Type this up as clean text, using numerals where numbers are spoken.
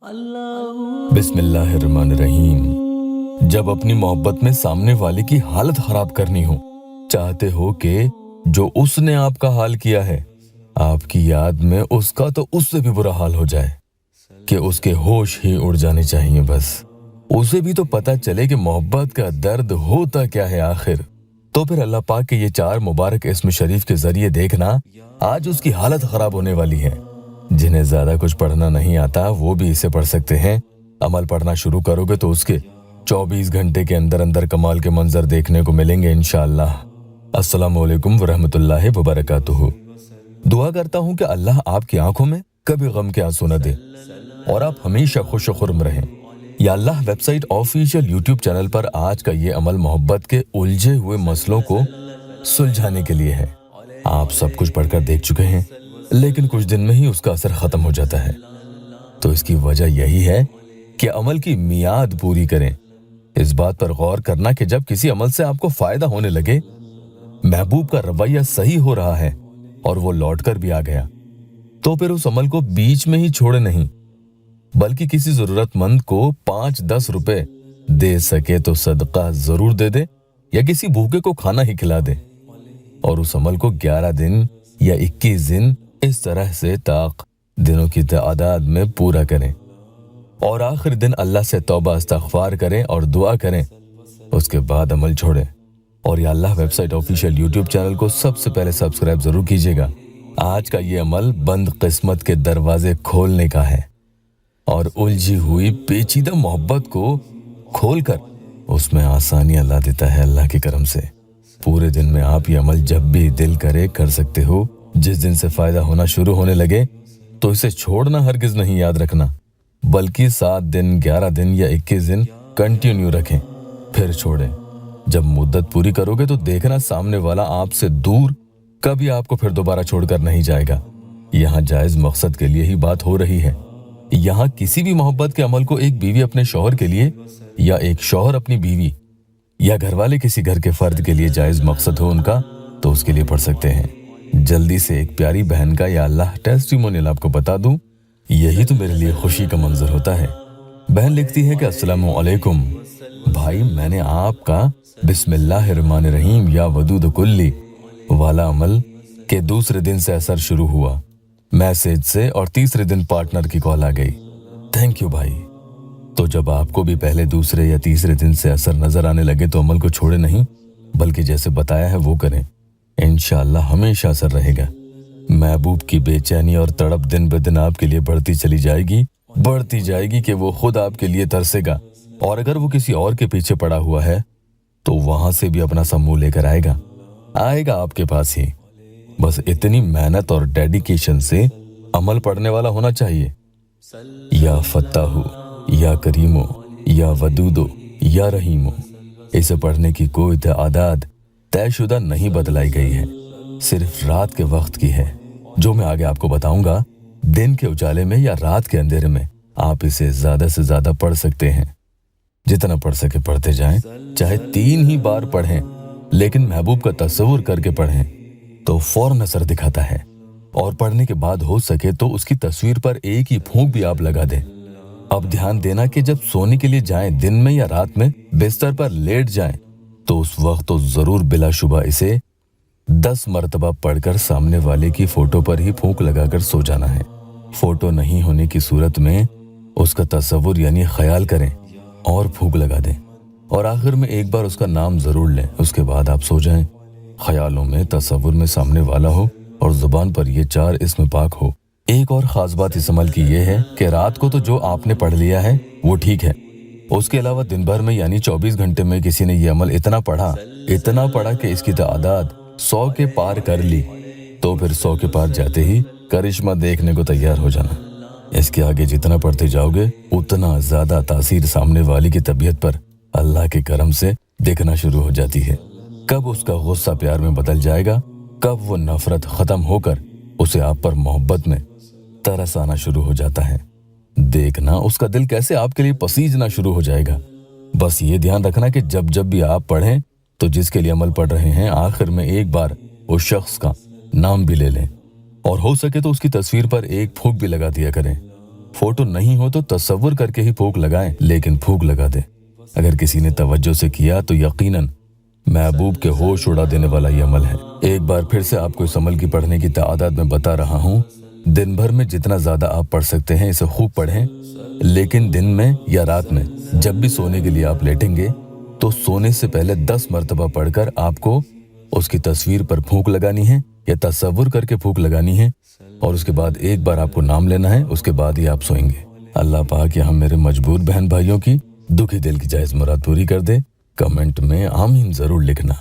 बिस्मिल्लाहिर्रहमानिर्रहीम। जब अपनी मोहब्बत में सामने वाले की हालत खराब करनी हो, चाहते हो कि जो उसने आपका हाल किया है, आपकी याद में उसका तो उससे भी बुरा हाल हो जाए कि उसके होश ही उड़ जाने चाहिए। बस उसे भी तो पता चले कि मोहब्बत का दर्द होता क्या है आखिर। तो फिर अल्लाह पाक के ये 4 मुबारक इस्म शरीफ के जरिए देखना, आज उसकी हालत खराब होने वाली है। जिन्हें ज्यादा कुछ पढ़ना नहीं आता वो भी इसे पढ़ सकते हैं। अमल पढ़ना शुरू करोगे तो उसके 24 घंटे के अंदर अंदर कमाल के मंजर देखने को मिलेंगे इंशाअल्लाह। अस्सलामु अलैकुम वरहमतुल्लाहि वबरकातुहू। दुआ करता हूँ कि अल्लाह आपकी आंखों में कभी गम के आंसू न दे और आप हमेशा खुश खुर्म रहें। या अल्लाह वेबसाइट ऑफिशियल यूट्यूब चैनल पर आज का ये अमल मोहब्बत के उलझे हुए मसलों को सुलझाने के लिए है। आप सब कुछ पढ़कर देख चुके हैं, लेकिन कुछ दिन में ही उसका असर खत्म हो जाता है। तो इसकी वजह यही है कि अमल की मियाद पूरी करें। इस बात पर गौर करना कि जब किसी अमल से आपको फायदा होने लगे, महबूब का रवैया सही हो रहा है और वो लौट कर भी आ गया, तो फिर उस अमल को बीच में ही छोड़े नहीं, बल्कि किसी जरूरतमंद को 5-10 रुपए दे सके तो सदका जरूर दे दे, या किसी भूखे को खाना ही खिला दे। और उस अमल को 11 दिन या 21 दिन इस तरह से ताक दिनों की तादाद में पूरा करें और आखिर दिन अल्लाह से तौबा इस्तगफार करें और दुआ करें। उसके बाद अमल छोड़ें। और या अल्लाह वेबसाइट ऑफिशियल यूट्यूब चैनल को सबसे पहले सब्सक्राइब जरूर कीजिएगा। आज का ये अमल बंद किस्मत के दरवाजे खोलने का है और उलझी हुई पेचीदा मोहब्बत को खोलकर उसमें आसानियां ला देता है अल्लाह के करम से। पूरे दिन में आप ये अमल जब भी दिल करे कर सकते हो। जिस दिन से फायदा होना शुरू होने लगे तो इसे छोड़ना हरगिज नहीं, याद रखना, बल्कि 7 दिन, 11 दिन या 21 दिन कंटिन्यू रखें, फिर छोड़ें। जब मुद्दत पूरी करोगे तो देखना सामने वाला आपसे दूर कभी आपको फिर दोबारा छोड़कर नहीं जाएगा। यहाँ जायज मकसद के लिए ही बात हो रही है। यहाँ किसी भी मोहब्बत के अमल को एक बीवी अपने शौहर के लिए या एक शौहर अपनी बीवी या घर वाले किसी घर के फर्द के लिए जायज मकसद हो उनका, तो उसके लिए पढ़ सकते हैं। जल्दी से एक प्यारी बहन का या अल्लाह टेस्टिमोनियल आपको बता दूं, यही तो मेरे लिए खुशी का मंजर होता है। बहन लिखती है कि अस्सलामु अलैकुम भाई, मैंने आपका बिस्मिल्लाहिर्रहमानिर्रहीम या वदूद कुल्ली वाला अमल के दूसरे दिन से असर शुरू हुआ मैसेज से, और तीसरे दिन पार्टनर की कॉल आ गई। थैंक यू भाई। तो जब आपको भी पहले, दूसरे या तीसरे दिन से असर नजर आने लगे तो अमल को छोड़े नहीं, बल्कि जैसे बताया है वो करें। इंशाअल्लाह हमेशा असर रहेगा। महबूब की बेचैनी और तड़प दिन ब दिन आपके लिए बढ़ती चली जाएगी, बढ़ती जाएगी कि वो खुद आपके लिए तरसेगा। और अगर वो किसी और के पीछे पड़ा हुआ है तो वहां से भी अपना समूह लेकर आएगा आपके पास ही। बस इतनी मेहनत और डेडिकेशन से अमल पढ़ने वाला होना चाहिए। या फत्ताहू, या करीमो, या वदूदो, या रहीमो, इसे पढ़ने की कोई तादाद तयशुदा नहीं बतलाई गई है, सिर्फ रात के वक्त की है, जो मैं आगे आपको बताऊंगा। दिन के उजाले में या रात के अंधेरे में आप इसे ज्यादा से ज्यादा पढ़ सकते हैं। जितना पढ़ सके पढ़ते जाएं, चाहे 3 ही बार पढ़ें, लेकिन महबूब का तस्वुर करके पढ़ें तो फौरन असर दिखाता है। और पढ़ने के बाद हो सके तो उसकी तस्वीर पर एक ही फूंक भी आप लगा दें। अब ध्यान देना कि जब सोने के लिए जाएं, दिन में या रात में बिस्तर पर लेट जाएं, तो उस वक्त तो जरूर बिलाशुबा इसे 10 मरतबा पढ़कर सामने वाले की फोटो पर ही फूंक लगाकर सो जाना है। फोटो नहीं होने की सूरत में उसका तस्वुर यानी ख्याल करें और फूंक लगा दें, और आखिर में एक बार उसका नाम जरूर लें। उसके बाद आप सो जाएं। ख्यालों में, तस्वुर में सामने वाला हो और जुबान पर ये 4 इस्म पाक हो। एक और खास बात इस अमल की ये है कि रात को तो जो आपने पढ़ लिया है वो ठीक है, उसके अलावा दिन भर में यानी 24 घंटे में किसी ने ये अमल इतना पढ़ा कि इसकी तादाद 100 के पार कर ली, तो फिर 100 के पार जाते ही करिश्मा देखने को तैयार हो जाना। इसके आगे जितना पढ़ते जाओगे उतना ज्यादा तासीर सामने वाली की तबीयत पर अल्लाह के करम से दिखना शुरू हो जाती है। कब उसका गुस्सा प्यार में बदल जाएगा, कब वो नफरत खत्म होकर उसे आप पर मोहब्बत में तरस आना शुरू हो जाता है। देखना उसका दिल कैसे आपके लिए पसीजना शुरू हो जाएगा। बस ये ध्यान रखना कि जब जब भी आप पढ़ें तो जिसके लिए अमल पढ़ रहे हैं, आखिर में एक बार उस शख्स का नाम भी ले लें, और हो सके तो उसकी तस्वीर पर एक फूंक भी लगा दिया करें। फोटो नहीं हो तो तसव्वुर करके ही फूंक लगाएं, लेकिन फूंक लगा दें। अगर किसी ने तवज्जो से किया तो यकीनन महबूब के होश उड़ा देने वाला ये अमल है। एक बार फिर से आपको इस अमल की पढ़ने की तादाद में बता रहा हूँ। दिन भर में जितना ज्यादा आप पढ़ सकते हैं इसे खूब पढ़ें, लेकिन दिन में या रात में जब भी सोने के लिए आप लेटेंगे तो सोने से पहले 10 मरतबा पढ़कर आपको उसकी तस्वीर पर फूंक लगानी है या तसव्वुर करके फूंक लगानी है, और उसके बाद एक बार आपको नाम लेना है, उसके बाद ही आप सोएंगे। अल्लाह पाक यहाँ मेरे मजबूर बहन भाइयों की दुखी दिल की जायज मुराद पूरी कर दे। कमेंट में आमीन जरूर लिखना।